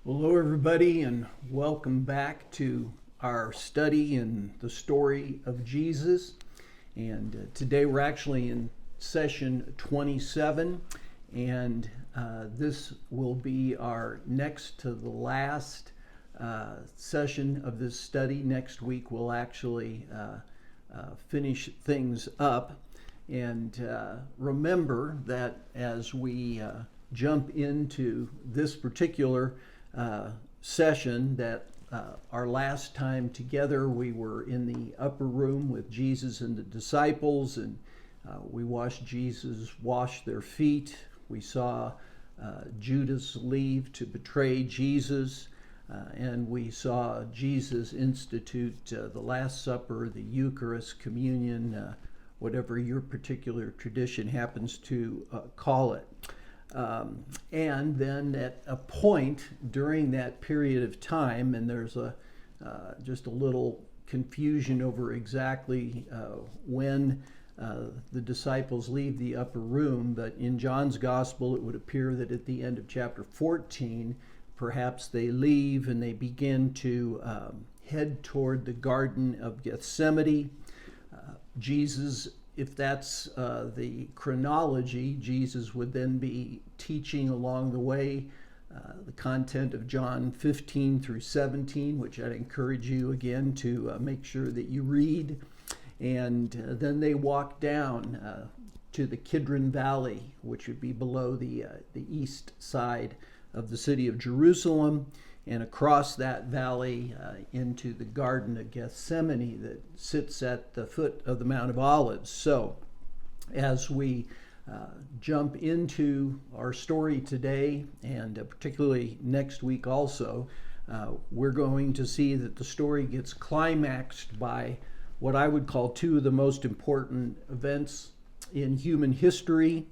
Well, hello, everybody, and welcome back to our study in the story of Jesus. And today we're actually in session 27, and this will be our next to the last session of this study. Next week we'll actually finish things up. And remember that as we jump into this particular session, that our last time together we were in the upper room with Jesus and the disciples, and we watched Jesus wash their feet. We saw Judas leave to betray Jesus, and we saw Jesus institute the Last Supper, the Eucharist, communion, whatever your particular tradition happens to call it. And then at a point during that period of time, and there's just a little confusion over exactly when the disciples leave the upper room, but in John's Gospel it would appear that at the end of chapter 14, perhaps they leave and they begin to head toward the Garden of Gethsemane. Jesus, if that's the chronology, Jesus would then be teaching along the way the content of John 15 through 17, which I'd encourage you again to make sure that you read. And then they walk down to the Kidron Valley, which would be below the east side of the city of Jerusalem, and across that valley into the Garden of Gethsemane that sits at the foot of the Mount of Olives. So as we jump into our story today, and particularly next week also, we're going to see that the story gets climaxed by what I would call two of the most important events in human history.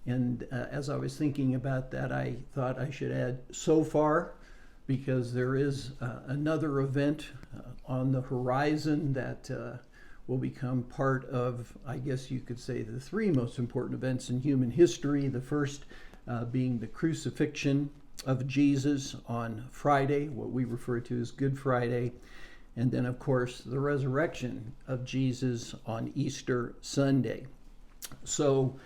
And as I was thinking about that, I thought I should add so far, because there is another event on the horizon that will become part of, I guess you could say, the three most important events in human history. The first being the crucifixion of Jesus on Friday, what we refer to as Good Friday, and then, of course, the resurrection of Jesus on Easter Sunday. So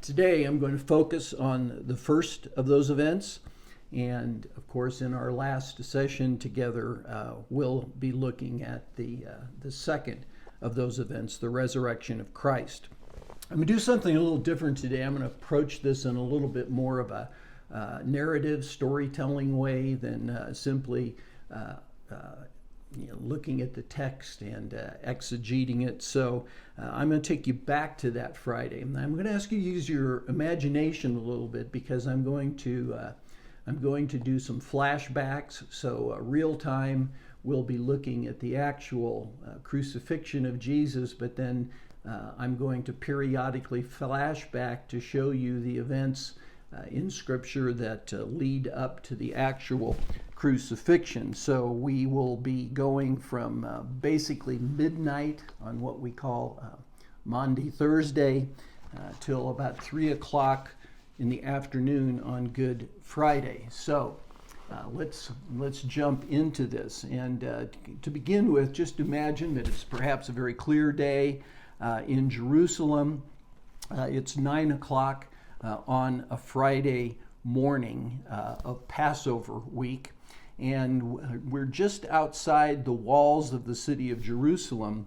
today I'm going to focus on the first of those events. And of course, in our last session together, we'll be looking at the second of those events, the resurrection of Christ. I'm going to do something a little different today. I'm going to approach this in a little bit more of a narrative, storytelling way than simply looking at the text and exegeting it. So I'm going to take you back to that Friday. And I'm going to ask you to use your imagination a little bit, because I'm going to do some flashbacks. So real time, we'll be looking at the actual crucifixion of Jesus, but then I'm going to periodically flash back to show you the events in Scripture that lead up to the actual crucifixion. So we will be going from basically midnight on what we call Maundy Thursday till about 3 o'clock in the afternoon on Good Friday. So let's jump into this. And to begin with, just imagine that it's perhaps a very clear day in Jerusalem. It's 9 o'clock on a Friday morning of Passover week, and we're just outside the walls of the city of Jerusalem.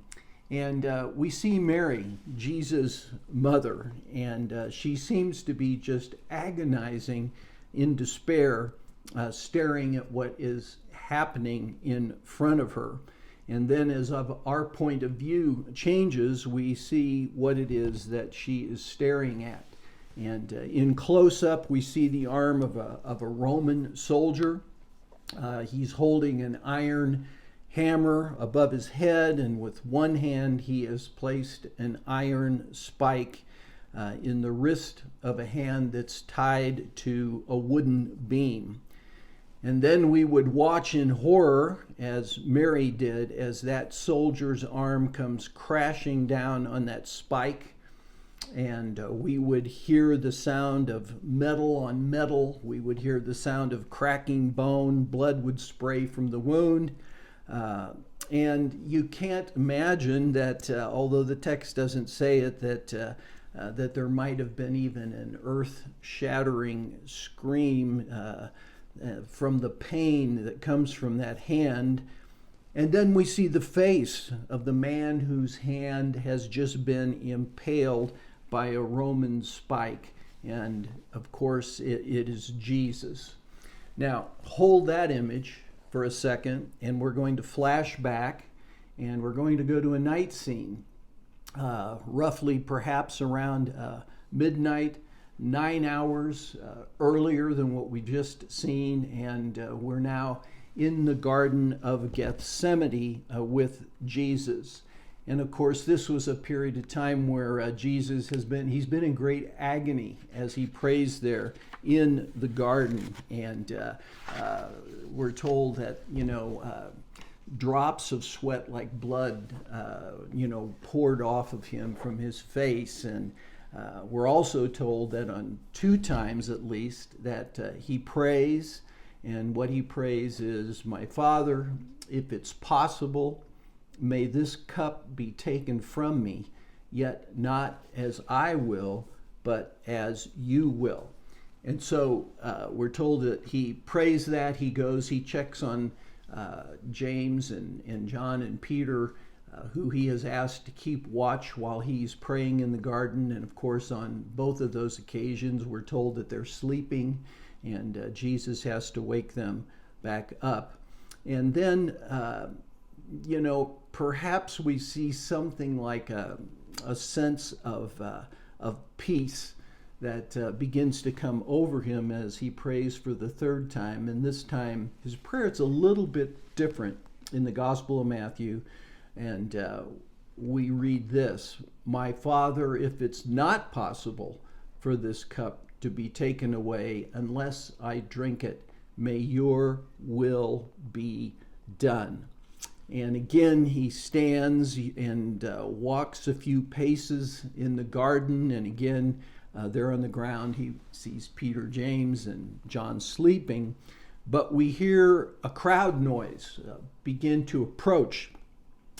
And we see Mary, Jesus' mother, and she seems to be just agonizing in despair, staring at what is happening in front of her. And then as our point of view changes, we see what it is that she is staring at. And in close-up, we see the arm of a Roman soldier. He's holding an iron hammer above his head, and with one hand he has placed an iron spike in the wrist of a hand that's tied to a wooden beam. And then we would watch in horror, as Mary did, as that soldier's arm comes crashing down on that spike, and we would hear the sound of metal on metal. We would hear the sound of cracking bone. Blood would spray from the wound. And you can't imagine that, although the text doesn't say it, that there might have been even an earth-shattering scream from the pain that comes from that hand. And then we see the face of the man whose hand has just been impaled by a Roman spike. And of course, it is Jesus. Now, hold that image for a second, and we're going to flash back, and we're going to go to a night scene, roughly perhaps around midnight, 9 hours earlier than what we've just seen, and we're now in the Garden of Gethsemane with Jesus. And of course, this was a period of time where Jesus he's been in great agony as he prays there in the garden. And we're told that, drops of sweat like blood, poured off of him from his face. And we're also told that on 2 times at least that he prays. And what he prays is, "My Father, if it's possible, may this cup be taken from me, yet not as I will, but as you will." And so we're told that he prays that. He goes, he checks on James and John and Peter, who he has asked to keep watch while he's praying in the garden. And of course, on both of those occasions, we're told that they're sleeping, and Jesus has to wake them back up. And then, perhaps we see something like a sense of peace that begins to come over him as he prays for the 3rd time. And this time, his prayer is a little bit different in the Gospel of Matthew. And we read this: "My Father, if it's not possible for this cup to be taken away unless I drink it, may your will be done." And again, he stands and walks a few paces in the garden. And again, there on the ground, he sees Peter, James, and John sleeping. But we hear a crowd noise begin to approach.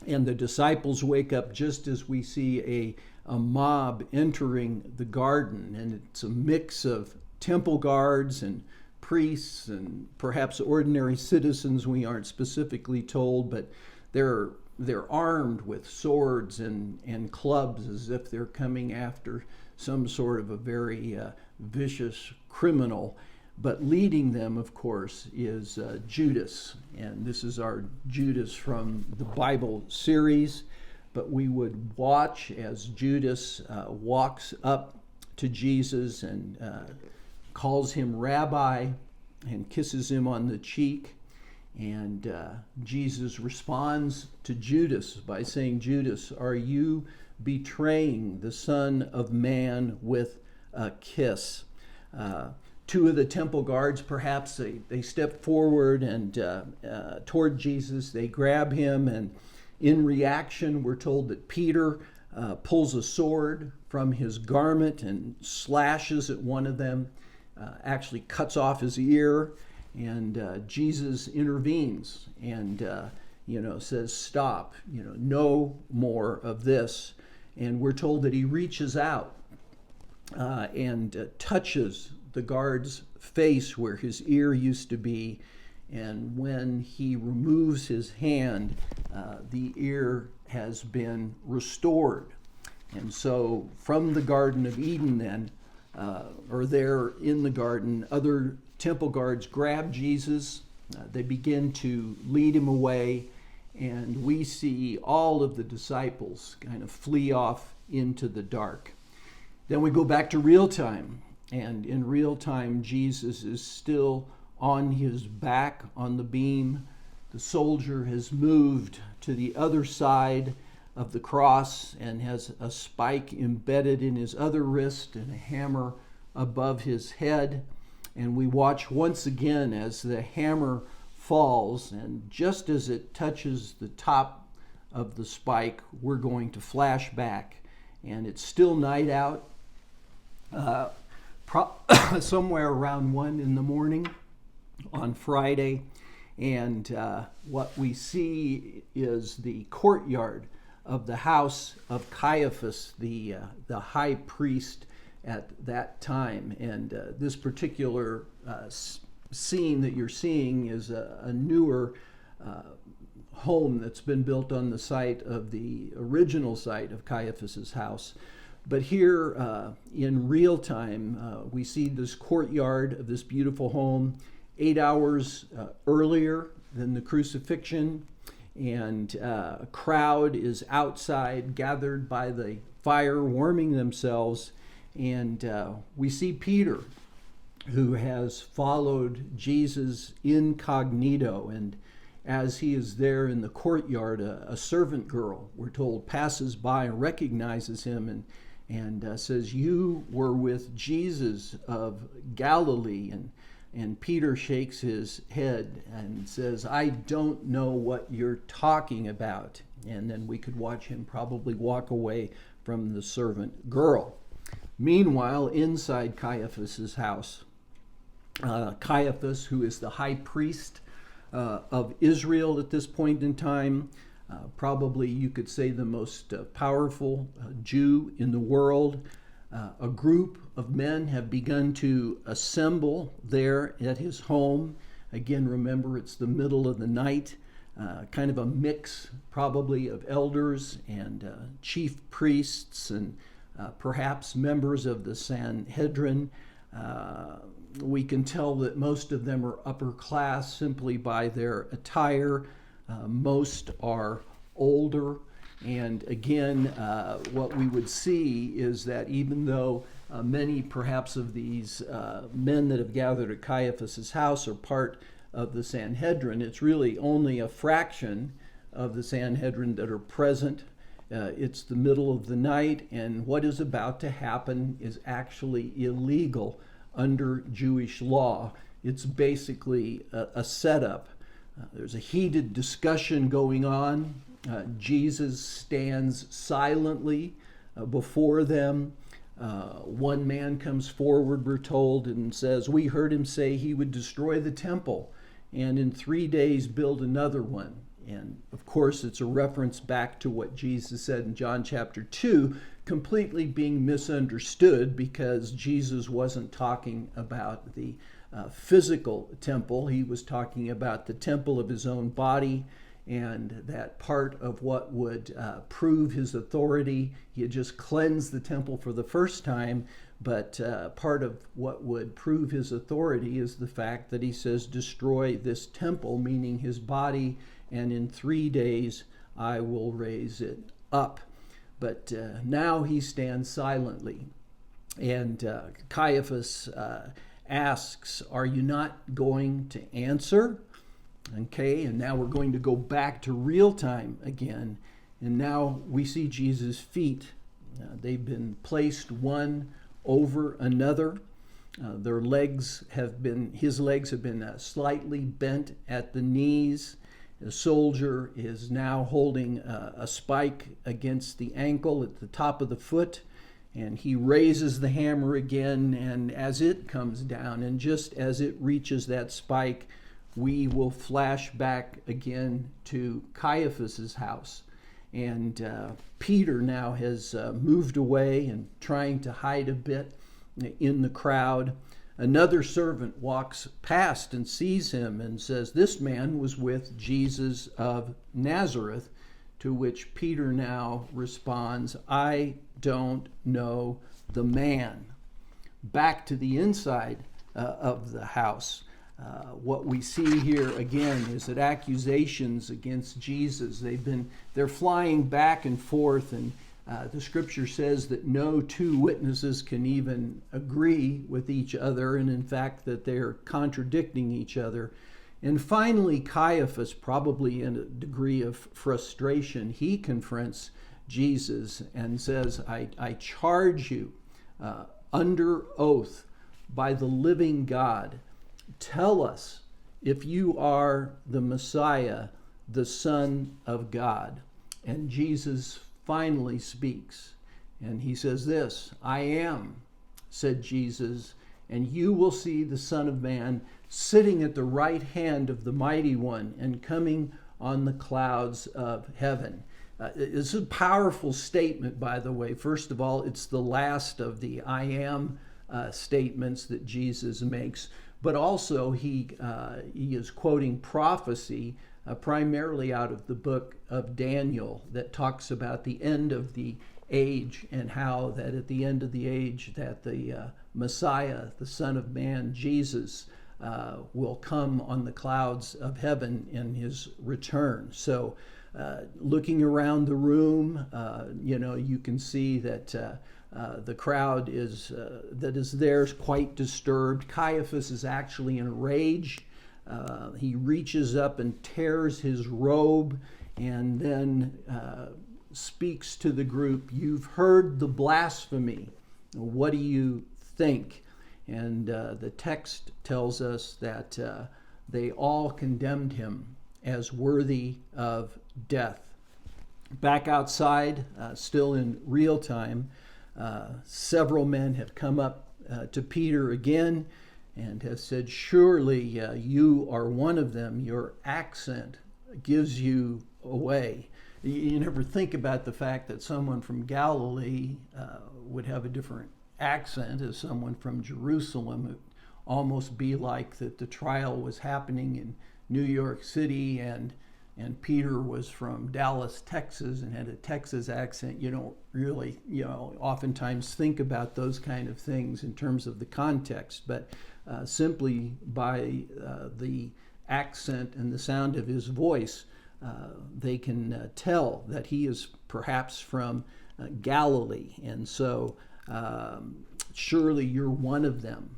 And the disciples wake up just as we see a mob entering the garden. And it's a mix of temple guards and priests and perhaps ordinary citizens. We aren't specifically told, but they're armed with swords and clubs as if they're coming after some sort of a very vicious criminal. But leading them, of course, is Judas. And this is our Judas from the Bible series. But we would watch as Judas walks up to Jesus and calls him Rabbi and kisses him on the cheek. And Jesus responds to Judas by saying, "Judas, are you betraying the Son of Man with a kiss?" 2 of the temple guards, perhaps, they step forward and toward Jesus. They grab him, and in reaction, we're told that Peter pulls a sword from his garment and slashes at one of them, actually cuts off his ear, and Jesus intervenes and says, "Stop, no more of this." And we're told that he reaches out and touches the guard's face where his ear used to be, and when he removes his hand, the ear has been restored. And so from the Garden of Eden then, or there in the garden, other temple guards grab Jesus. They begin to lead him away, and we see all of the disciples kind of flee off into the dark. Then we go back to real time. And in real time, Jesus is still on his back on the beam. The soldier has moved to the other side of the cross and has a spike embedded in his other wrist and a hammer above his head. And we watch once again as the hammer falls, and just as it touches the top of the spike, we're going to flash back. and it's still night out, somewhere around 1 in the morning on Friday. And what we see is the courtyard of the house of Caiaphas, the high priest at that time. And this particular scene that you're seeing is a newer home that's been built on the site of the original site of Caiaphas's house. But here in real time, we see this courtyard of this beautiful home 8 hours earlier than the crucifixion, and a crowd is outside gathered by the fire warming themselves, and we see Peter, who has followed Jesus incognito, and as he is there in the courtyard, a servant girl, we're told, passes by and recognizes him and says, "You were with Jesus of Galilee." And Peter shakes his head and says, "I don't know what you're talking about." And then we could watch him probably walk away from the servant girl. Meanwhile, inside Caiaphas's house, Caiaphas, who is the high priest of Israel at this point in time, probably you could say the most powerful Jew in the world, a group of men have begun to assemble there at his home. Again, remember, it's the middle of the night, kind of a mix probably of elders and chief priests and perhaps members of the Sanhedrin. We can tell that most of them are upper class simply by their attire. Most are older. And again, what we would see is that even though many perhaps of these men that have gathered at Caiaphas's house are part of the Sanhedrin, it's really only a fraction of the Sanhedrin that are present. It's the middle of the night, and what is about to happen is actually illegal under Jewish law. It's basically a setup. There's a heated discussion going on. Jesus stands silently before them. One man comes forward, we're told, and says, "We heard him say he would destroy the temple and in 3 days build another one." And of course, it's a reference back to what Jesus said in John chapter 2, completely being misunderstood because Jesus wasn't talking about the physical temple. He was talking about the temple of his own body, and that part of what would prove his authority, he had just cleansed the temple for the first time, but part of what would prove his authority is the fact that he says, "Destroy this temple," meaning his body, "and in 3 days I will raise it up." But now he stands silently, and Caiaphas asks, "Are you not going to answer?" Okay, and now we're going to go back to real time again. And now we see Jesus' feet. They've been placed one over another. His legs have been slightly bent at the knees. The soldier is now holding a spike against the ankle at the top of the foot. And he raises the hammer again, and as it comes down, and just as it reaches that spike, we will flash back again to Caiaphas's house. And Peter now has moved away and trying to hide a bit in the crowd. Another servant walks past and sees him and says, "This man was with Jesus of Nazareth," to which Peter now responds, "I don't know the man." Back to the inside of the house. What we see here again is that accusations against Jesus, they're flying back and forth, and the scripture says that no two witnesses can even agree with each other, and in fact that they're contradicting each other. And finally, Caiaphas, probably in a degree of frustration, he confronts Jesus and says, I charge you under oath by the living God, tell us if you are the Messiah, the Son of God. And Jesus finally speaks. And he says this, "I am," said Jesus, "and you will see the Son of Man sitting at the right hand of the Mighty One and coming on the clouds of heaven." It's a powerful statement, by the way. First of all, it's the last of the "I am" statements that Jesus makes, but also he is quoting prophecy primarily out of the book of Daniel that talks about the end of the age and how that at the end of the age that the Messiah, the Son of Man, Jesus, will come on the clouds of heaven in his return. So looking around the room, you can see that the crowd that is there is quite disturbed. Caiaphas is actually in a rage. He reaches up and tears his robe and then speaks to the group. "You've heard the blasphemy. What do you think?" And the text tells us that they all condemned him as worthy of death. Back outside, still in real time, several men have come up to Peter again and have said, "Surely you are one of them. Your accent gives you away." You never think about the fact that someone from Galilee would have a different accent as someone from Jerusalem. It would almost be like that the trial was happening in New York City and Peter was from Dallas, Texas, and had a Texas accent. You don't really, oftentimes think about those kind of things in terms of the context, but simply by the accent and the sound of his voice, they can tell that he is perhaps from Galilee. And so surely you're one of them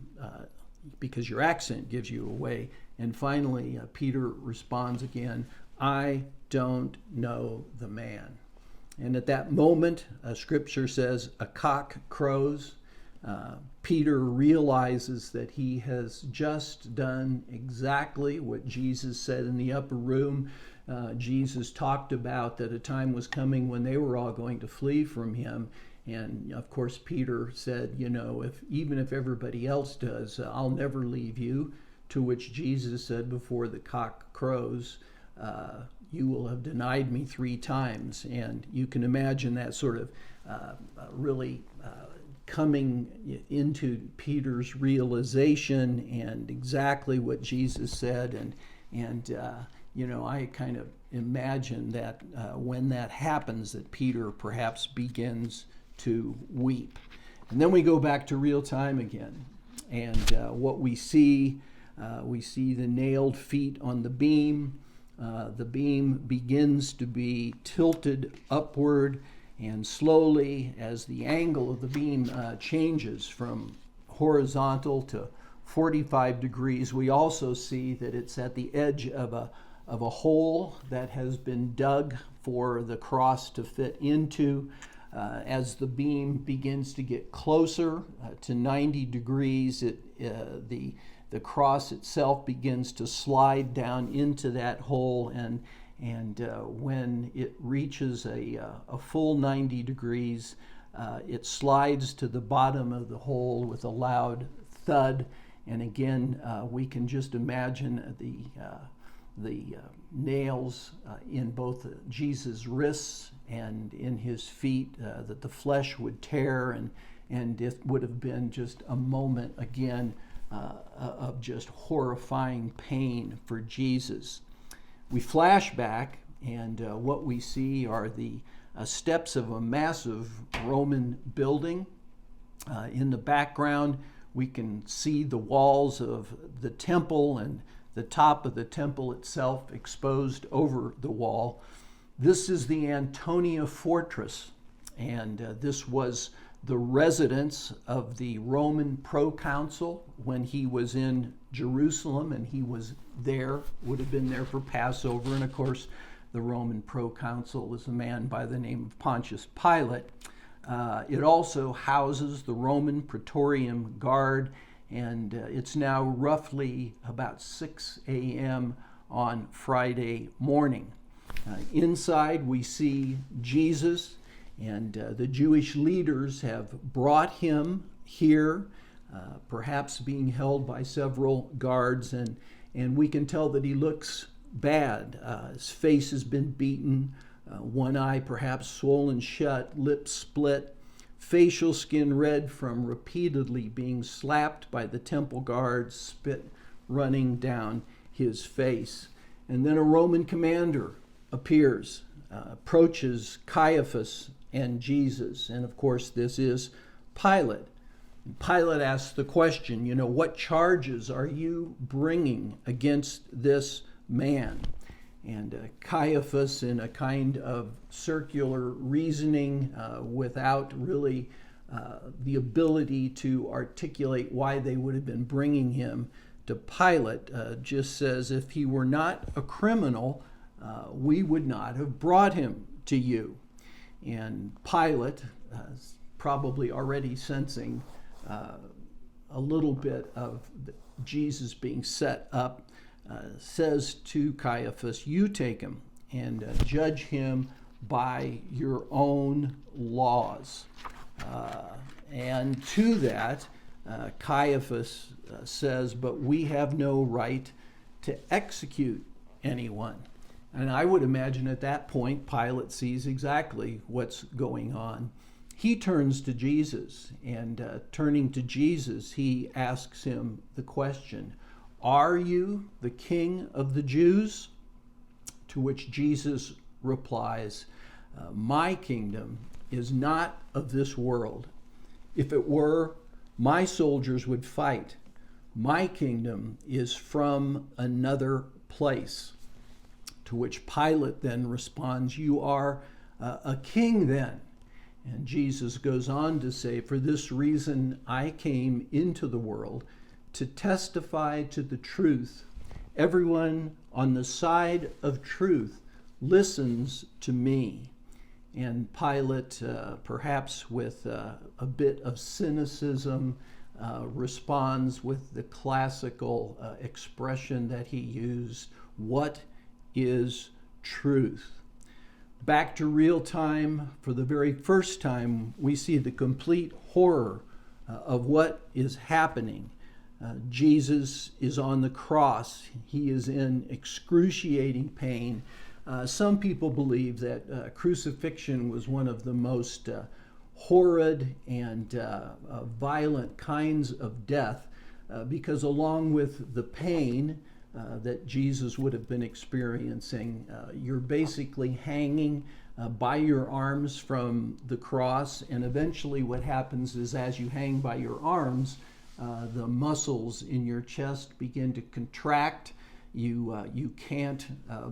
because your accent gives you away. And finally, Peter responds again, "I don't know the man." And at that moment, Scripture says, a cock crows. Peter realizes that he has just done exactly what Jesus said in the upper room. Jesus talked about that a time was coming when they were all going to flee from him. And of course, Peter said, even if everybody else does, I'll never leave you. To which Jesus said, before the cock crows, you will have denied me 3 times. And you can imagine that sort of really coming into Peter's realization and exactly what Jesus said. And I kind of imagine that when that happens, that Peter perhaps begins to weep. And then we go back to real time again. And what we see the nailed feet on the beam. The beam begins to be tilted upward, and slowly, as the angle of the beam changes from horizontal to 45 degrees, we also see that it's at the edge of a hole that has been dug for the cross to fit into. As the beam begins to get closer to 90 degrees, the cross itself begins to slide down into that hole, and when it reaches a full 90 degrees, it slides to the bottom of the hole with a loud thud. And again, we can just imagine the nails in both Jesus' wrists and in his feet, that the flesh would tear, and it would have been just a moment again of just horrifying pain for Jesus. We flash back, and what we see are the steps of a massive Roman building. In the background, we can see the walls of the temple and the top of the temple itself exposed over the wall. This is the Antonia Fortress, and this was the residence of the Roman proconsul when he was in Jerusalem, and he was there, would have been there for Passover. And of course, the Roman proconsul was a man by the name of Pontius Pilate. It also houses the Roman Praetorian Guard, and it's now roughly about 6 a.m. on Friday morning. Inside, we see Jesus, And the Jewish leaders have brought him here, perhaps being held by several guards, and we can tell that he looks bad. His face has been beaten, one eye perhaps swollen shut, lips split, facial skin red from repeatedly being slapped by the temple guards, spit running down his face. And then a Roman commander appears, approaches Caiaphas and Jesus. And of course, this is Pilate. Pilate asks the question, what charges are you bringing against this man? And Caiaphas, in a kind of circular reasoning without really the ability to articulate why they would have been bringing him to Pilate, just says, if he were not a criminal, we would not have brought him to you. And Pilate, probably already sensing a little bit of Jesus being set up, says to Caiaphas, you take him and judge him by your own laws. And to that, Caiaphas says, but we have no right to execute anyone. And I would imagine at that point, Pilate sees exactly what's going on. He turns to Jesus, and turning to Jesus, he asks him the question, are you the King of the Jews? To which Jesus replies, my kingdom is not of this world. If it were, my soldiers would fight. My kingdom is from another place. To which Pilate then responds, you are a king then. And Jesus goes on to say, for this reason I came into the world, to testify to the truth. Everyone on the side of truth listens to me. And Pilate, perhaps with a bit of cynicism, responds with the classical expression that he used, what is truth? Back to real time, for the very first time, we see the complete horror of what is happening. Jesus is on the cross. He is in excruciating pain. Some people believe that crucifixion was one of the most horrid and violent kinds of death because along with the pain that Jesus would have been experiencing, you're basically hanging by your arms from the cross, and eventually what happens is as you hang by your arms, the muscles in your chest begin to contract. You can't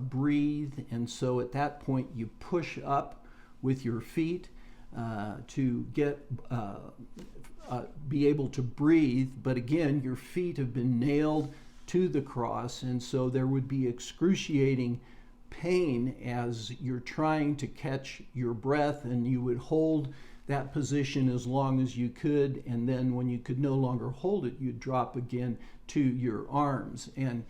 breathe, and so at that point you push up with your feet to be able to breathe. But again, your feet have been nailed to the cross, and so there would be excruciating pain as you're trying to catch your breath, and you would hold that position as long as you could, and then when you could no longer hold it, you'd drop again to your arms. And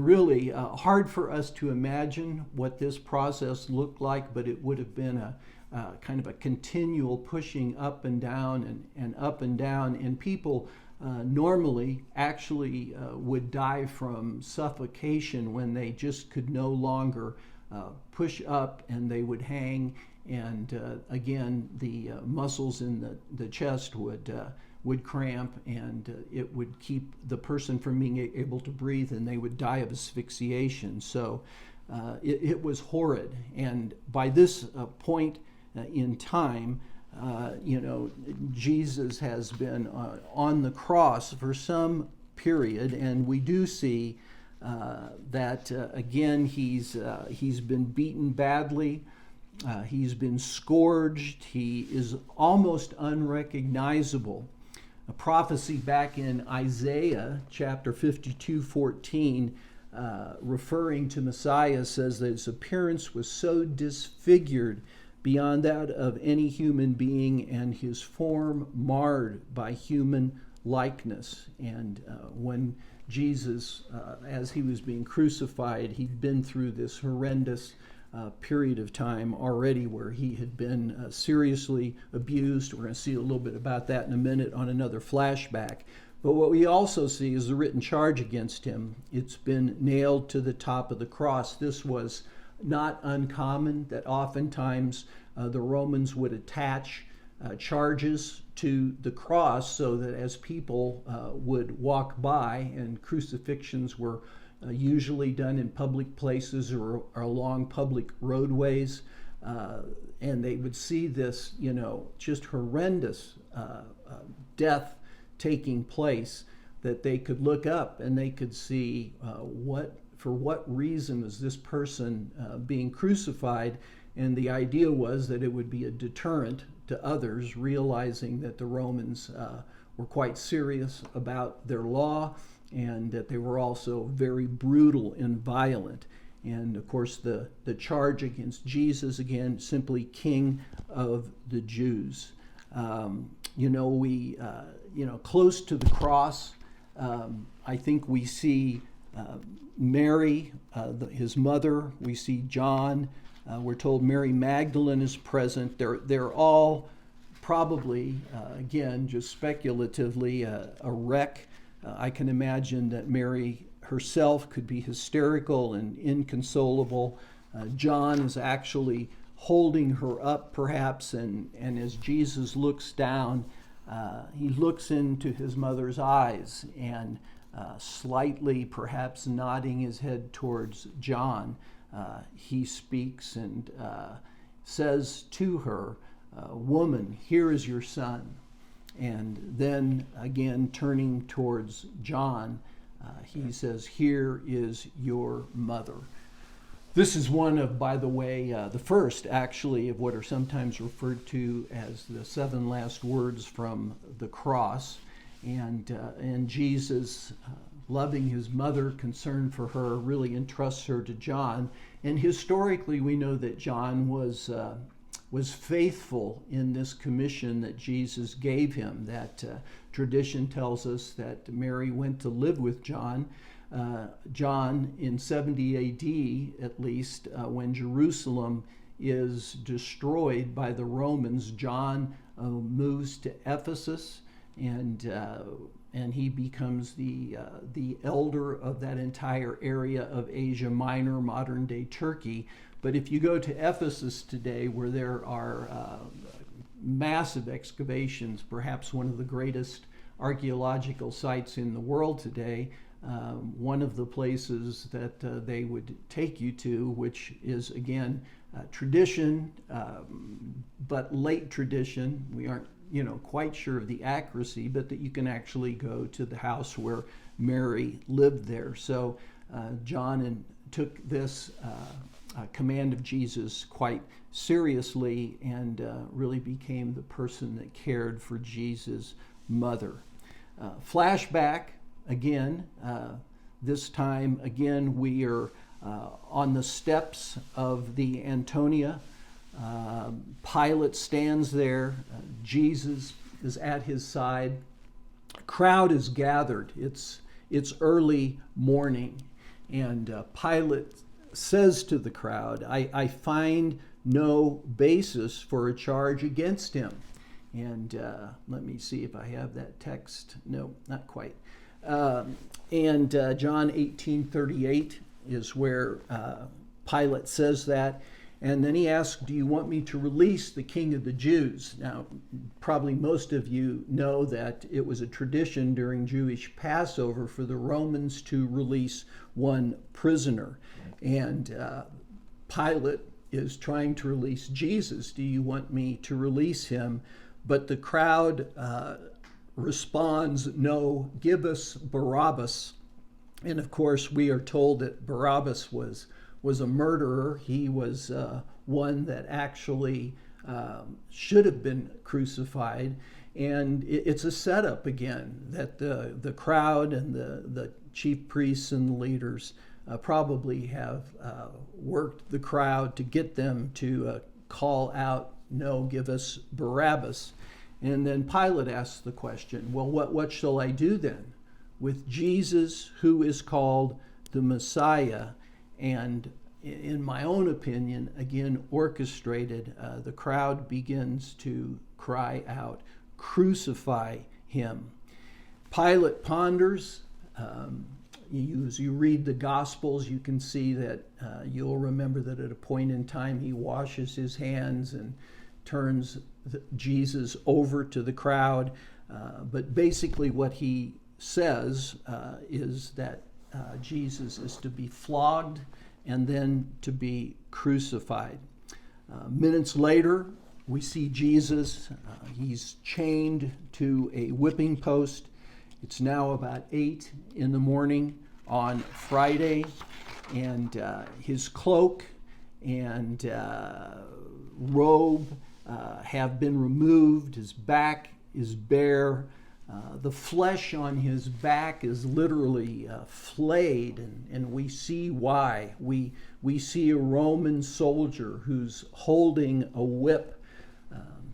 really hard for us to imagine what this process looked like, but it would have been a kind of a continual pushing up and down and up and down, and people normally actually would die from suffocation when they just could no longer push up, and they would hang, and again the muscles in the chest would cramp, and it would keep the person from being able to breathe, and they would die of asphyxiation. So it was horrid. And by this point in time, Jesus has been on the cross for some period, and we do see that again he's been beaten badly. He's been scourged. He is almost unrecognizable. A prophecy back in Isaiah chapter 52:14, referring to Messiah, says that his appearance was so disfigured beyond that of any human being, and his form marred by human likeness. And when Jesus, as he was being crucified, he'd been through this horrendous period of time already where he had been seriously abused. We're going to see a little bit about that in a minute on another flashback. But what we also see is the written charge against him. It's been nailed to the top of the cross. This was not uncommon, that oftentimes the Romans would attach charges to the cross so that as people would walk by, and crucifixions were usually done in public places or along public roadways, and they would see this, just horrendous death taking place, that they could look up and they could see for what reason was this person being crucified. And the idea was that it would be a deterrent to others, realizing that the Romans were quite serious about their law and that they were also very brutal and violent. And of course, the charge against Jesus, again, simply King of the Jews. Close to the cross, I think we see Mary, his mother. We see John. We're told Mary Magdalene is present. They're all probably, again, just speculatively, a wreck. I can imagine that Mary herself could be hysterical and inconsolable. John is actually holding her up, perhaps, and as Jesus looks down, he looks into his mother's eyes and slightly, perhaps nodding his head towards John, he speaks and says to her, "Woman, here is your son." And then again, turning towards John, he says, "Here is your mother." This is one of, by the way, the first actually of what are sometimes referred to as the 7 last words from the cross. And Jesus, loving his mother, concerned for her, really entrusts her to John. And historically, we know that John was faithful in this commission that Jesus gave him. That tradition tells us that Mary went to live with John. John in 70 AD, at least, when Jerusalem is destroyed by the Romans, John moves to Ephesus, and he becomes the elder of that entire area of Asia Minor, modern-day Turkey. But if you go to Ephesus today, where there are massive excavations, perhaps one of the greatest archaeological sites in the world today, one of the places that they would take you to, which is, again, tradition, but late tradition. We aren't quite sure of the accuracy, but that you can actually go to the house where Mary lived there. So John took this command of Jesus quite seriously and really became the person that cared for Jesus' mother. Flashback again. This time again we are on the steps of the Antonia. Pilate stands there. Jesus is at his side. A crowd is gathered. It's early morning, and Pilate says to the crowd, I find no basis for a charge against him. And let me see if I have that text. No, not quite. And John 18:38 is where Pilate says that. And then he asks, "Do you want me to release the King of the Jews?" Now, probably most of you know that it was a tradition during Jewish Passover for the Romans to release one prisoner. And Pilate is trying to release Jesus. "Do you want me to release him?" But the crowd responds, "No, give us Barabbas." And of course, we are told that Barabbas was a murderer. He was one that actually should have been crucified. And it's a setup again that the crowd and the chief priests and the leaders probably have worked the crowd to get them to call out, "No, give us Barabbas." And then Pilate asks the question, "Well, what shall I do then with Jesus, who is called the Messiah?" And in my own opinion, again orchestrated. The crowd begins to cry out, "Crucify him." Pilate ponders. As you read the Gospels, you can see that you'll remember that at a point in time he washes his hands and turns Jesus over to the crowd. But basically what he says is that Jesus is to be flogged and then to be crucified. Minutes later, we see Jesus. He's chained to a whipping post. It's now about 8 in the morning on Friday, and his cloak and robe have been removed. His back is bare. The flesh on his back is literally flayed, and we see why. We see a Roman soldier who's holding a whip.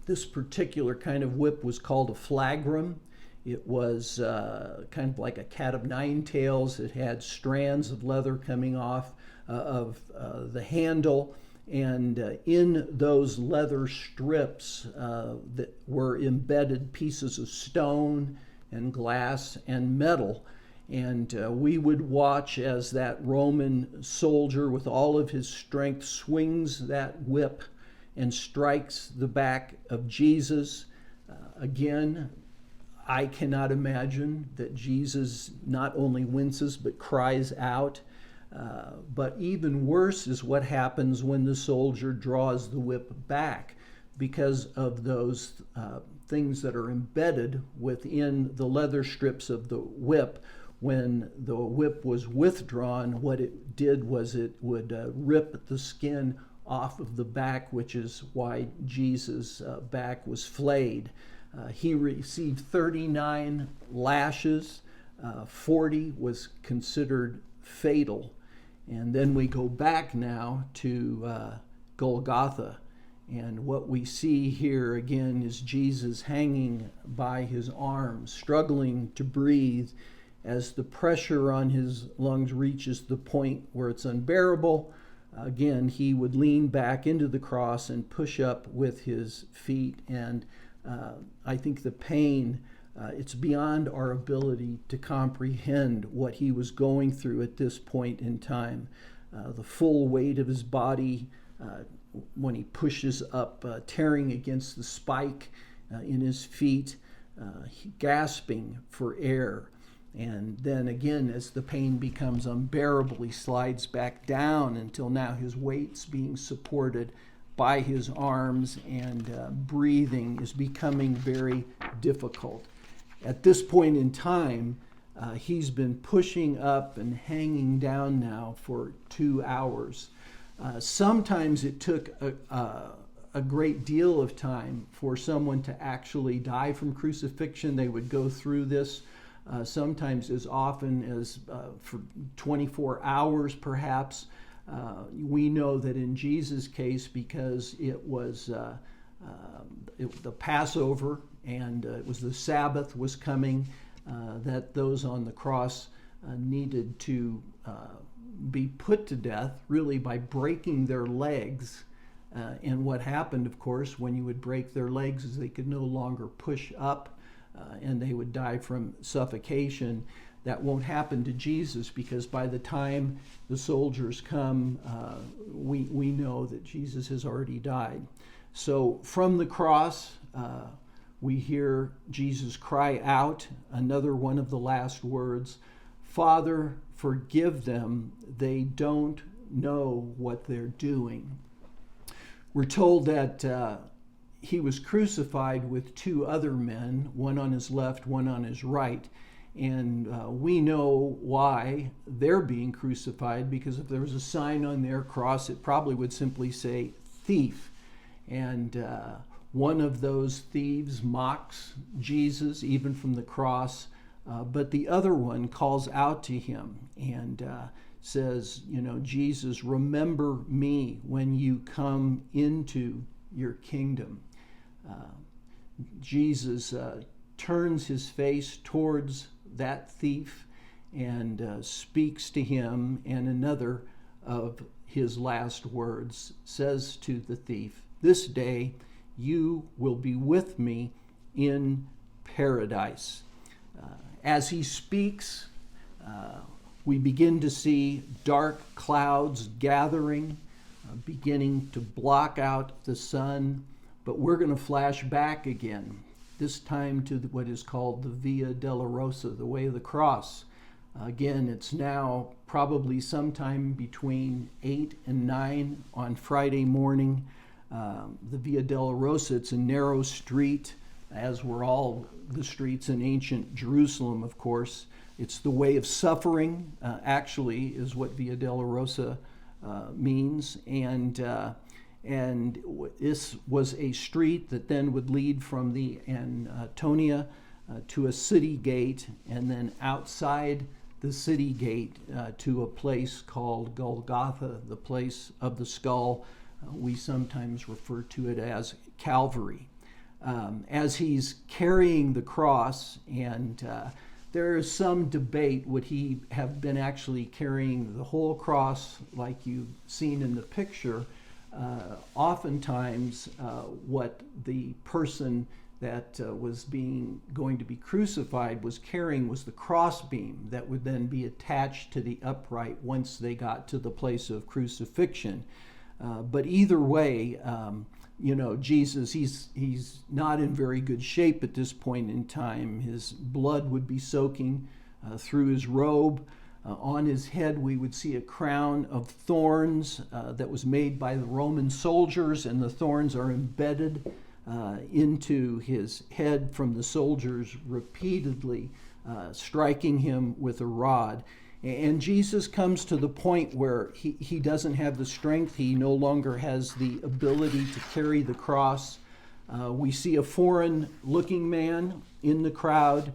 This particular kind of whip was called a flagrum. It was kind of like a cat of nine tails. It had strands of leather coming off of the handle, and in those leather strips that were embedded pieces of stone and glass and metal. And we would watch as that Roman soldier with all of his strength swings that whip and strikes the back of Jesus. Again, I cannot imagine that Jesus not only winces but cries out. But even worse is what happens when the soldier draws the whip back, because of those things that are embedded within the leather strips of the whip. When the whip was withdrawn, what it did was it would rip the skin off of the back, which is why Jesus' back was flayed. He received 39 lashes. 40 was considered fatal. And then we go back now to Golgotha. And what we see here again is Jesus hanging by his arms, struggling to breathe as the pressure on his lungs reaches the point where it's unbearable. Again, he would lean back into the cross and push up with his feet. And I think the pain, it's beyond our ability to comprehend what he was going through at this point in time. The full weight of his body when he pushes up, tearing against the spike in his feet, gasping for air. And then again, as the pain becomes unbearable, he slides back down until now his weight's being supported by his arms, and breathing is becoming very difficult. At this point in time, he's been pushing up and hanging down now for 2 hours. Sometimes it took a great deal of time for someone to actually die from crucifixion. They would go through this sometimes as often as for 24 hours perhaps. We know that in Jesus' case, because it was the Passover and it was the Sabbath was coming, that those on the cross needed to be put to death really by breaking their legs. And what happened, of course, when you would break their legs is they could no longer push up and they would die from suffocation. That won't happen to Jesus, because by the time the soldiers come, we know that Jesus has already died. So from the cross, we hear Jesus cry out, another one of the last words, "Father, forgive them. They don't know what they're doing." We're told that he was crucified with 2 other men, one on his left, one on his right. And we know why they're being crucified, because if there was a sign on their cross, it probably would simply say thief. And one of those thieves mocks Jesus even from the cross, but the other one calls out to him and says, Jesus, remember me when you come into your kingdom. Jesus turns his face towards that thief and speaks to him and another of his last words, says to the thief, "This day you will be with me in paradise." As he speaks, we begin to see dark clouds gathering, beginning to block out the sun. But we're going to flash back again, this time to what is called the Via Dolorosa, the Way of the Cross. Again, it's now probably sometime between 8 and 9 on Friday morning. The Via Dolorosa, it's a narrow street, as were all the streets in ancient Jerusalem, of course. It's the way of suffering, actually, is what Via Dolorosa means. And this was a street that then would lead from the Antonia to a city gate, and then outside the city gate to a place called Golgotha, the place of the skull. We sometimes refer to it as Calvary. As he's carrying the cross, and there is some debate, would he have been actually carrying the whole cross like you've seen in the picture? Oftentimes what the person that was going to be crucified was carrying was the crossbeam that would then be attached to the upright once they got to the place of crucifixion. But either way, Jesus, he's not in very good shape at this point in time. His blood would be soaking through his robe. On his head, we would see a crown of thorns that was made by the Roman soldiers, and the thorns are embedded into his head from the soldiers repeatedly striking him with a rod. And Jesus comes to the point where he doesn't have the strength. He no longer has the ability to carry the cross. We see a foreign-looking man in the crowd,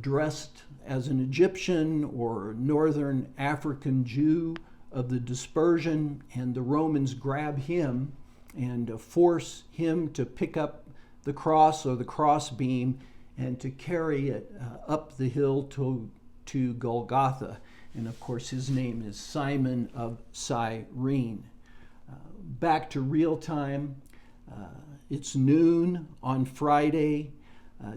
dressed as an Egyptian or Northern African Jew of the dispersion, and the Romans grab him and force him to pick up the cross or the crossbeam and to carry it up the hill to Golgotha. And of course, his name is Simon of Cyrene. Back to real time. It's noon on Friday.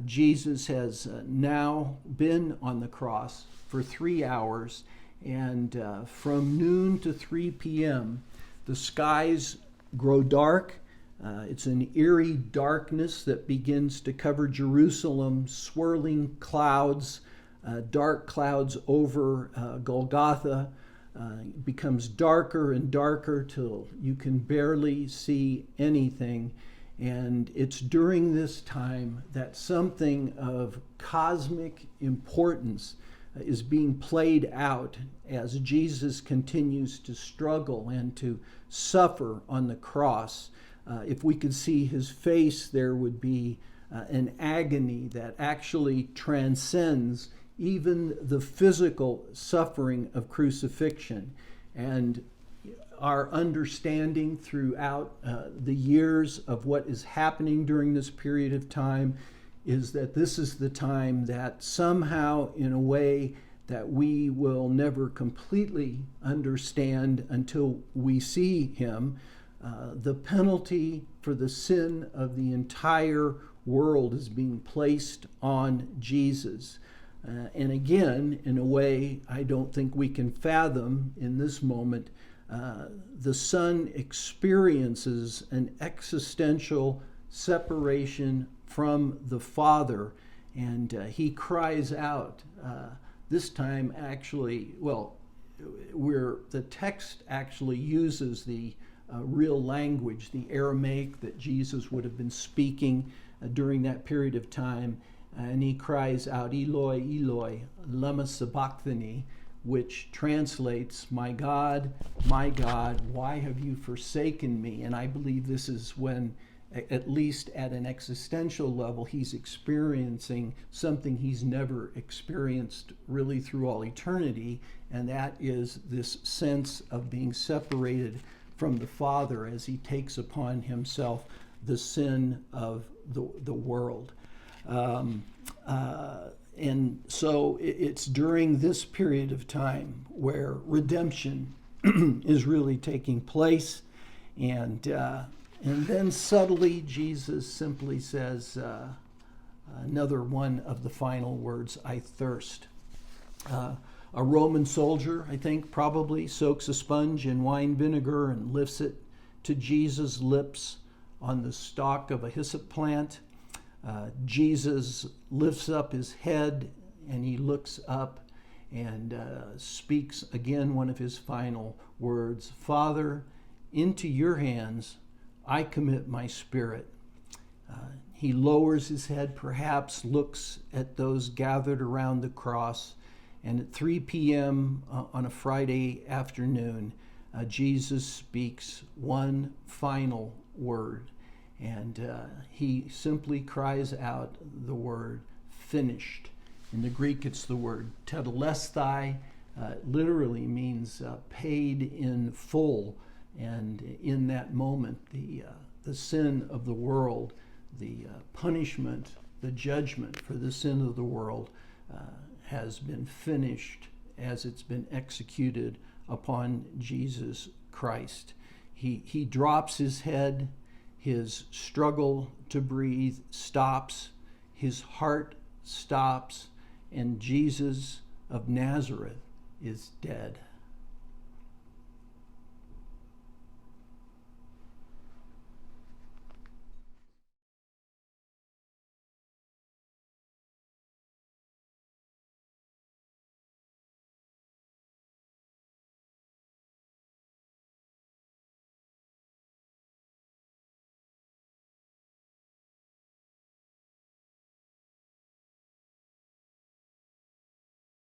Jesus has now been on the cross for 3 hours, and from noon to 3 p.m., the skies grow dark. It's an eerie darkness that begins to cover Jerusalem, swirling clouds, dark clouds over Golgotha. It becomes darker and darker till you can barely see anything. And it's during this time that something of cosmic importance is being played out as Jesus continues to struggle and to suffer on the cross. If we could see his face, there would be an agony that actually transcends even the physical suffering of crucifixion. And our understanding throughout the years of what is happening during this period of time is that this is the time that somehow, in a way that we will never completely understand until we see him, the penalty for the sin of the entire world is being placed on Jesus. And again, in a way I don't think we can fathom in this moment, the Son experiences an existential separation from the Father, and he cries out. This time, actually, the text actually uses the real language, the Aramaic that Jesus would have been speaking during that period of time, and he cries out, "Eloi, Eloi, lama sabachthani," which translates, my God, why have you forsaken me?" And I believe this is when, at least at an existential level, he's experiencing something he's never experienced really through all eternity, and that is this sense of being separated from the Father as he takes upon himself the sin of the world. And so it's during this period of time where redemption is really taking place. And then subtly, Jesus simply says another one of the final words, I thirst. A Roman soldier, I think, probably soaks a sponge in wine vinegar and lifts it to Jesus' lips on the stalk of a hyssop plant. Jesus lifts up his head and he looks up and speaks again one of his final words, Father, into your hands I commit my spirit. He lowers his head, perhaps looks at those gathered around the cross, and at 3 p.m. On a Friday afternoon, Jesus speaks one final word, and he simply cries out the word finished. In the Greek, it's the word tetelestai. Literally means paid in full. And in that moment, the sin of the world, the punishment, the judgment for the sin of the world has been finished as it's been executed upon Jesus Christ. He drops his head, his struggle to breathe stops, his heart stops, and Jesus of Nazareth is dead.